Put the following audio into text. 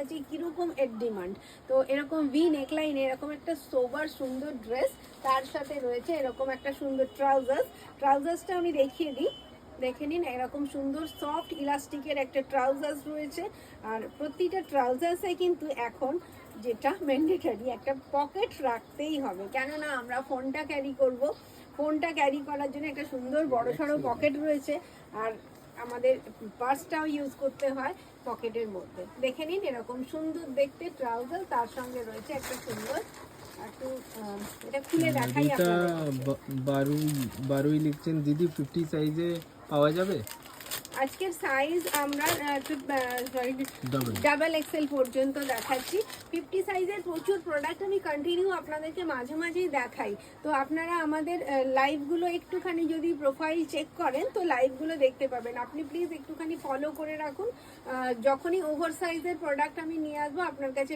আছে কিরকম এর ডিমান্ড। তো এরকম ভি নেকলাইন এরকম একটা সোবার সুন্দর ড্রেস, তার সাথে রয়েছে এরকম একটা সুন্দর ট্রাউজার্সটা আমি দেখিয়ে দিই, দেখে নিন। এরকম সুন্দর সফট ইলাস্টিকের একটা ট্রাউজার্স রয়েছে। আর প্রতিটা ট্রাউজার্সে কিন্তু এখন যেটা ম্যান্ডেটরি একটা পকেট রাখতেই হবে, কেননা আমরা ফোনটা ক্যারি করব। ফোনটা ক্যারি করার জন্য একটা সুন্দর বড়সড় পকেট রয়েছে, আর আমাদের পার্সটাও ইউজ করতে হয় পকেটের মধ্যে। দেখে নিন এরকম সুন্দর দেখতে ট্রাউজার, তার সঙ্গে রয়েছে একটা সুন্দর একটু এটা খুলে দেখাই আপনাদের। 12 লিখছেন দিদি, 50 সাইজে পাওয়া যাবে? আজকের সাইজ আমরা ডাবল এক্সেল পর্যন্ত দেখাচ্ছি। 50 সাইজের প্রচুর প্রোডাক্ট আমি কন্টিনিউ আপনাদেরকে মাঝে মাঝেই দেখাই। তো আপনারা আমাদের লাইভগুলো একটুখানি যদি প্রোফাইল চেক করেন তো লাইভগুলো দেখতে পাবেন। আপনি প্লিজ একটুখানি ফলো করে রাখুন, যখনই ওভার সাইজের প্রোডাক্ট আমি নিয়ে আসবো আপনার কাছে